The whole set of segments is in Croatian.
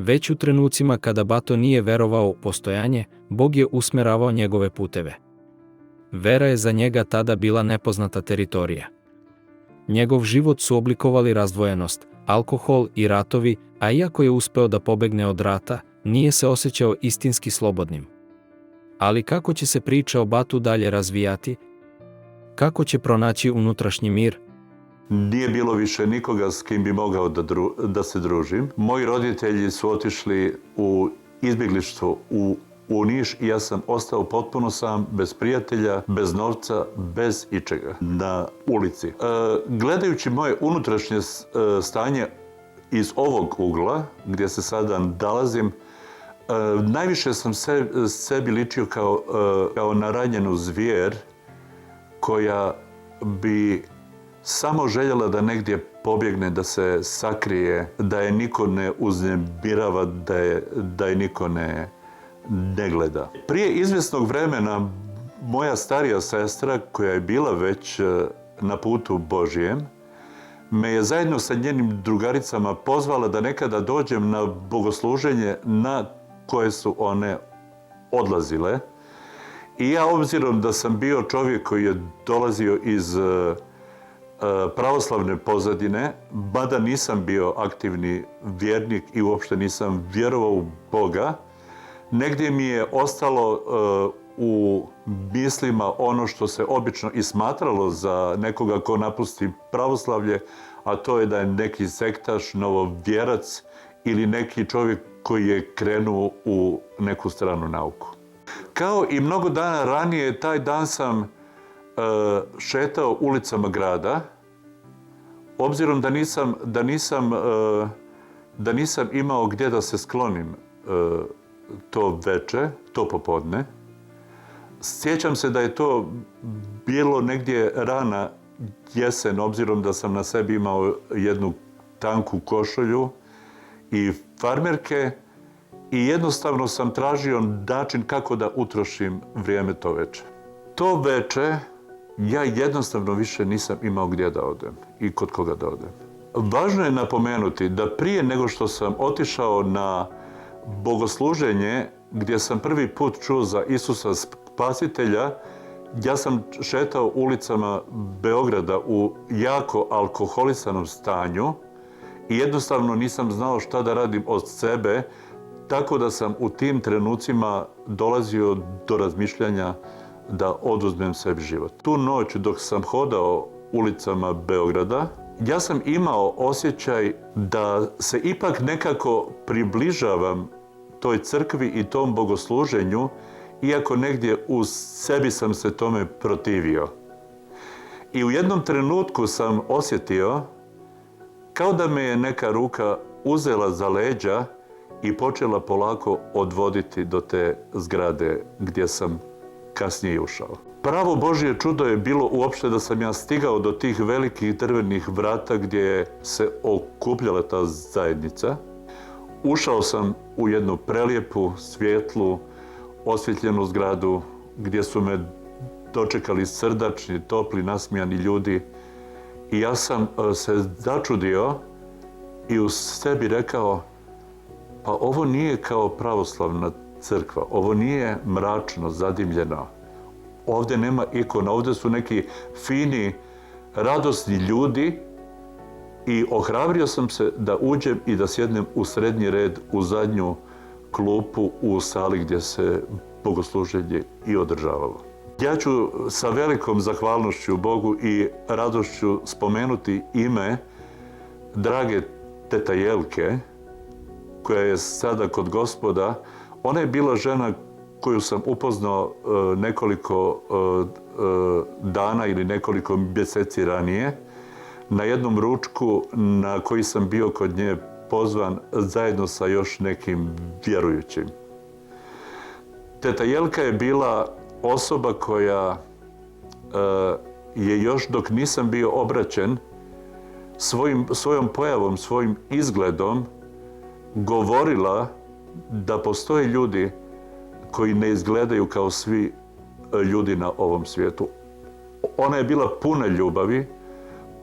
Već u trenucima kada Bato nije verovao u postojanje, Bog je usmeravao njegove puteve. Vera je za njega tada bila nepoznata teritorija. Njegov život su oblikovali razdvojenost, alkohol i ratovi, a iako je uspeo da pobegne od rata, nije se osjećao istinski slobodnim. Ali kako će se priča o Batu dalje razvijati? Kako će pronaći unutrašnji mir? Nije bilo više nikoga s kim bi mogao da se družim. Moji roditelji su otišli u izbjeglištvo u Niš i ja sam ostao potpuno sam, bez prijatelja, bez novca, bez ičega, na ulici. Gledajući moje unutrašnje stanje iz ovog ugla, gdje se sada nalazim, najviše sam sebi ličio kao naranjenu zvijer koja bi samo željela da negdje pobjegne, da se sakrije, da je niko ne uznemirava, da je niko ne gleda. Prije izvjesnog vremena moja starija sestra, koja je bila već na putu Božijem, me je zajedno sa njenim drugaricama pozvala da nekada dođem na bogosluženje na koje su one odlazile. I ja, obzirom da sam bio čovjek koji je dolazio iz pravoslavne pozadine, mada nisam bio aktivni vjernik i uopšte nisam vjerovao u Boga, negdje mi je ostalo u mislima ono što se obično i smatralo za nekoga ko napusti pravoslavlje, a to je da je neki sektaš, novovjerac ili neki čovjek koji je krenuo u neku stranu nauku. Kao i mnogo dana ranije, taj dan sam šetao ulicama grada, obzirom da nisam imao gdje da se sklonim to veče, to popodne. Sjećam se da je to bilo negdje rana jesen, obzirom da sam na sebi imao jednu tanku košulju i farmerke i jednostavno sam tražio način kako da utrošim vrijeme to veče. To veče ja jednostavno više nisam imao gdje da odem i kod koga da odem. Važno je napomenuti da prije nego što sam otišao na bogosluženje gdje sam prvi put čuo za Isusa Spasitelja, ja sam šetao ulicama Beograda u jako alkoholisanom stanju i jednostavno nisam znao šta da radim od sebe, tako da sam u tim trenucima dolazio do razmišljanja da oduzmem sebi život. Tu noć dok sam hodao ulicama Beograda, ja sam imao osjećaj da se ipak nekako približavam toj crkvi i tom bogosluženju, iako negdje u sebi sam se tome protivio. I u jednom trenutku sam osjetio kao da me je neka ruka uzela za leđa i počela polako odvoditi do te zgrade gdje sam kasnije ušao. Pravo Božje čudo je bilo uopšte da sam ja stigao do tih velikih drvenih vrata gdje se okupljala ta zajednica. Ušao sam u jednu prelijepu, svijetlu, osvjetljenu zgradu gdje su me dočekali srdačni, topli, nasmijani ljudi. I ja sam se začudio i u sebi rekao, pa ovo nije kao pravoslavna crkva, ovo nije mračno, zadimljeno. Ovdje nema ikona, ovdje su neki fini, radosni ljudi i ohrabrio sam se da uđem i da sjednem u srednji red, u zadnju klupu u sali gdje se bogosluženje i održavalo. Ja ću sa velikom zahvalnošću Bogu i radošću spomenuti ime drage teta Jelke, koja je sada kod Gospoda. Ona je bila žena koju sam upoznao nekoliko dana ili nekoliko mjeseci ranije na jednom ručku na koji sam bio kod nje pozvan zajedno sa još nekim vjerujućim. Teta Jelka je bila osoba koja je još dok nisam bio obraćen svojom pojavom, svojim izgledom govorila da postoje ljudi koji ne izgledaju kao svi ljudi na ovom svijetu. Ona je bila puna ljubavi,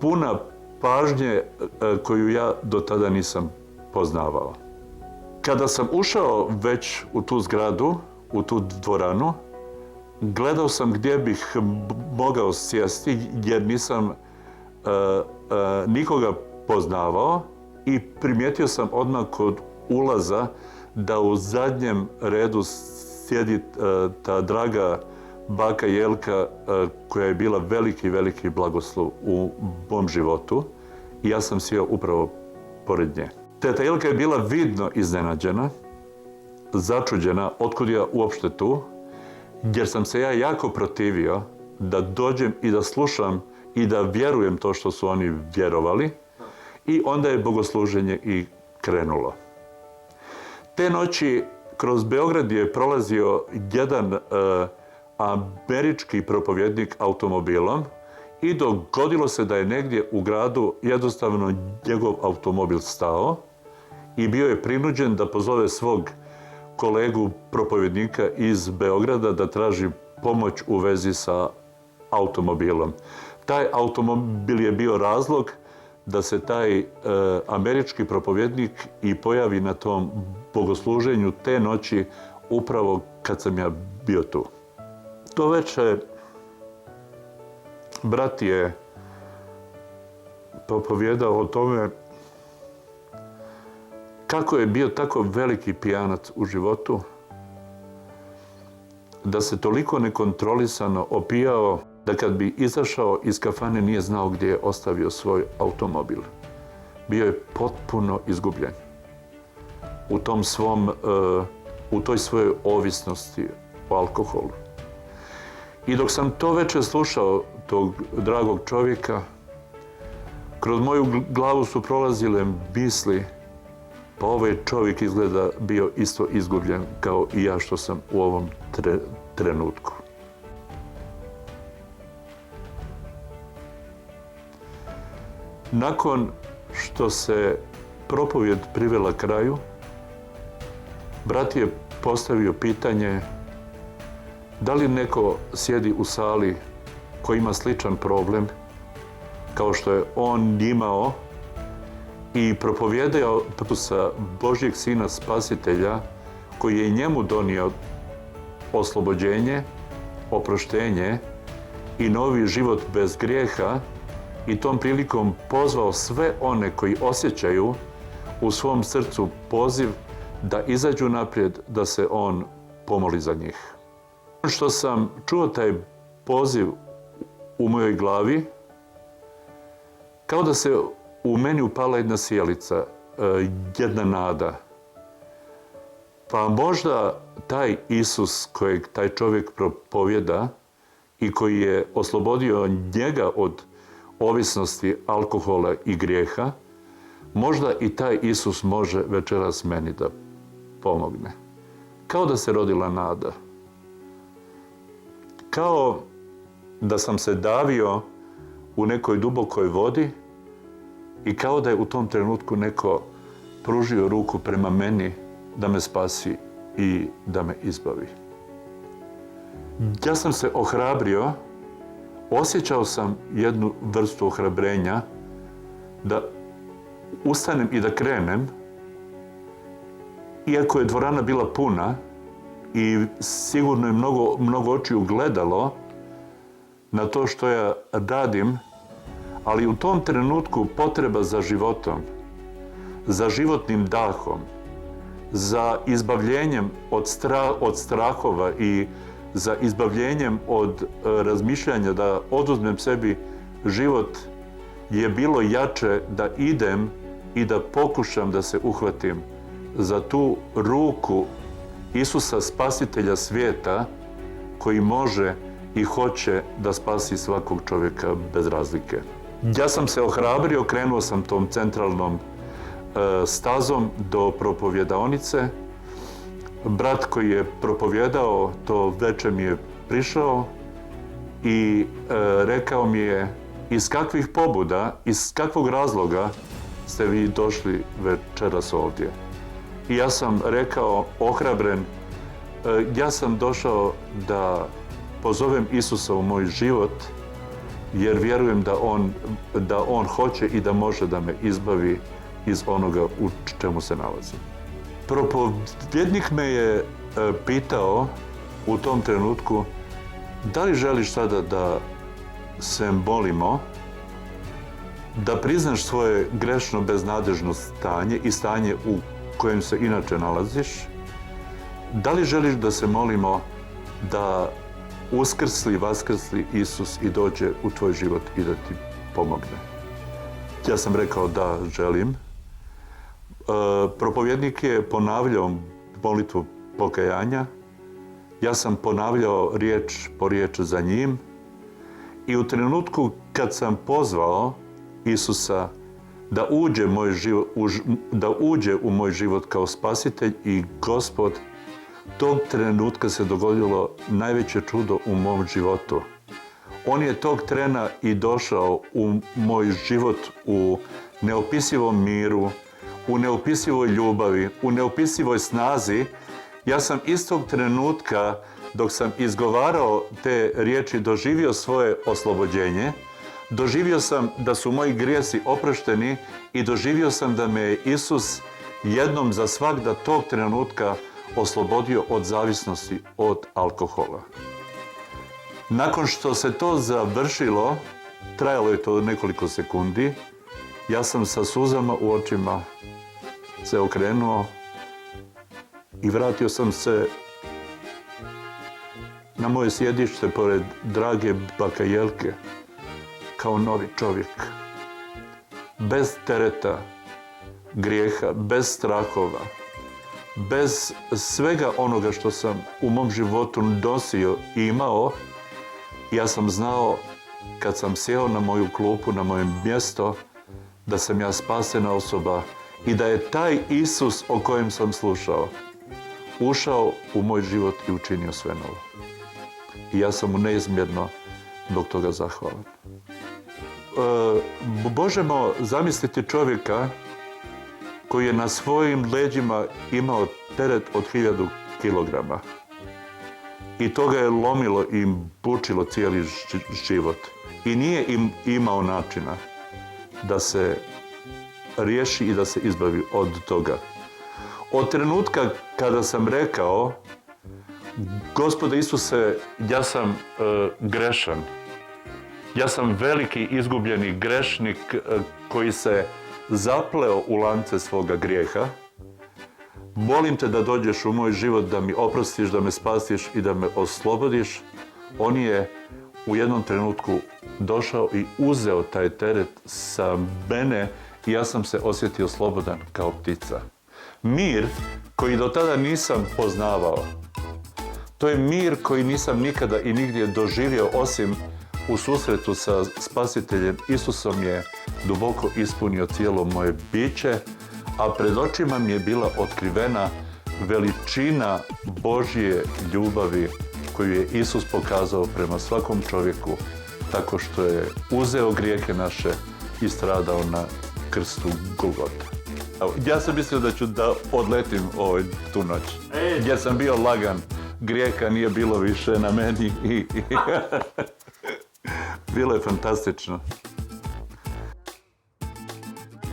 puna pažnje koju ja do tada nisam poznavao. Kada sam ušao već u tu zgradu, u tu dvoranu, gledao sam gdje bih mogao sjesti jer nisam nikoga poznavao i primijetio sam odmah kod ulaza da u zadnjem redu sjedi ta draga baka Jelka koja je bila veliki blagoslov u mom životu i ja sam sjeo upravo pored nje. Teta Jelka je bila vidno iznenađena, začuđena otkud ja uopšte tu, jer sam se ja jako protivio da dođem i da slušam i da vjerujem to što su oni vjerovali i onda je bogosluženje i krenulo. Te noći kroz Beograd je prolazio jedan američki propovjednik automobilom i dogodilo se da je negdje u gradu jednostavno njegov automobil stao i bio je prinuđen da pozove svog kolegu propovjednika iz Beograda da traži pomoć u vezi sa automobilom. Taj automobil je bio razlog da se taj američki propovjednik i pojavi na tom bogosluženju te noći upravo kad sam ja bio tu. To večer brat je propovijedao o tome kako je bio tako veliki pijanac u životu, da se toliko nekontrolisano opijao da kad bi izašao iz kafane nije znao gdje je ostavio svoj automobil. Bio je potpuno izgubljen u toj svojoj ovisnosti o alkoholu. I dok sam to večer slušao tog dragog čovjeka, kroz moju glavu su prolazile misli, pa ovaj čovjek izgleda bio isto izgubljen kao i ja što sam u ovom trenutku. Nakon što se propovjed privela kraju, brat je postavio pitanje da li neko sjedi u sali koji ima sličan problem kao što je on imao i propovijedao sa Božjeg Sina Spasitelja koji je njemu donio oslobođenje, oproštenje i novi život bez grijeha i tom prilikom pozvao sve one koji osjećaju u svom srcu poziv da izađu naprijed, da se on pomoli za njih. Što sam čuo taj poziv u mojoj glavi, kao da se u meni upala jedna sjelica, jedna nada. Pa možda taj Isus kojeg taj čovjek propovjeda i koji je oslobodio njega od ovisnosti alkohola i grijeha, možda i taj Isus može večeras meni da pomogne. Kao da se rodila nada. Kao da sam se davio u nekoj dubokoj vodi i kao da je u tom trenutku neko pružio ruku prema meni da me spasi i da me izbavi. Ja sam se ohrabrio, osjećao sam jednu vrstu ohrabrenja da ustanem i da krenem, iako je dvorana bila puna i sigurno je mnogo očiju gledalo na to što ja radim, ali u tom trenutku potreba za životom, za životnim dahom, za izbavljenjem od strahova i za izbavljenjem od razmišljanja da oduzmem sebi život je bilo jače da idem i da pokušam da se uhvatim za tu ruku Isusa Spasitelja svijeta koji može i hoće da spasi svakog čovjeka bez razlike. Ja sam se ohrabrio, krenuo sam tom centralnom stazom do propovjedaonice. Brat koji je propovjedao to večer mi je prišao i rekao mi je iz kakvih pobuda, iz kakvog razloga ste vi došli večeras ovdje. I ja sam rekao, ohrabren, ja sam došao da pozovem Isusa u moj život jer vjerujem da on hoće i da može da me izbavi iz onoga u čemu se nalazim. Propovjednik me je pitao u tom trenutku da li želiš sada da se molimo, da priznaš svoje grešno beznadežno stanje i stanje u kojem se inače nalaziš, da li želiš da se molimo da vaskrsli Isus i dođe u tvoj život i da ti pomogne. Ja sam rekao da želim. Propovjednik je ponavljao molitvu pokajanja. Ja sam ponavljao riječ po riječ za njim i u trenutku kad sam pozvao Isusa da uđe u moj život kao spasitelj i Gospod, tog trenutka se dogodilo najveće čudo u mom životu. On je tog trena i došao u moj život u neopisivom miru, u neopisivoj ljubavi, u neopisivoj snazi. Ja sam istog trenutka, dok sam izgovarao te riječi, doživio svoje oslobođenje, doživio sam da su moji grijesi oprošteni i doživio sam da me je Isus jednom za svagda tog trenutka oslobodio od zavisnosti od alkohola. Nakon što se to završilo, trajalo je to nekoliko sekundi, ja sam sa suzama u očima se okrenuo i vratio sam se na moje sjedište pored drage baka Jelke kao novi čovjek. Bez tereta, grijeha, bez strahova, bez svega onoga što sam u mom životu nosio i imao. Ja sam znao kad sam sjeo na moju klupu, na moje mjesto, da sam ja spasena osoba i da je taj Isus o kojem sam slušao ušao u moj život i učinio sve novo. I ja sam mu neizmjerno zbog toga zahvalan. Možemo zamisliti čovjeka koji je na svojim leđima imao teret od 1000 kilograma. I to ga je lomilo i bučilo cijeli život. I nije imao načina da se riješi i da se izbavi od toga. Od trenutka kada sam rekao, Gospode Isuse, ja sam grešan. Ja sam veliki izgubljeni grešnik koji se zapleo u lance svoga grijeha. Molim te da dođeš u moj život, da mi oprostiš, da me spasiš i da me oslobodiš. On je u jednom trenutku došao i uzeo taj teret sa mene i ja sam se osjetio slobodan kao ptica. Mir koji do tada nisam poznavao. To je mir koji nisam nikada i nigdje doživio osim u susretu sa Spasiteljem Isusom je duboko ispunio cijelo moje biće, a pred očima mi je bila otkrivena veličina Božje ljubavi koju je Isus pokazao prema svakom čovjeku tako što je uzeo grijehe naše i stradao na krstu Golgote. Ja sam mislio da ću da odletim tu noć. Ja sam bio lagan, grijeha nije bilo više na meni i bilo je fantastično.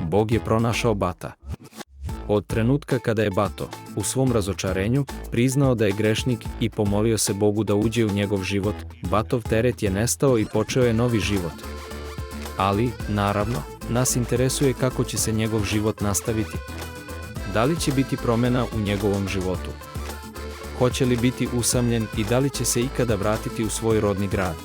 Bog je pronašao Bata. Od trenutka kada je Bato, u svom razočarenju, priznao da je grešnik i pomolio se Bogu da uđe u njegov život, Batov teret je nestao i počeo je novi život. Ali, naravno, nas interesuje kako će se njegov život nastaviti. Da li će biti promjena u njegovom životu? Hoće li biti usamljen i da li će se ikada vratiti u svoj rodni grad?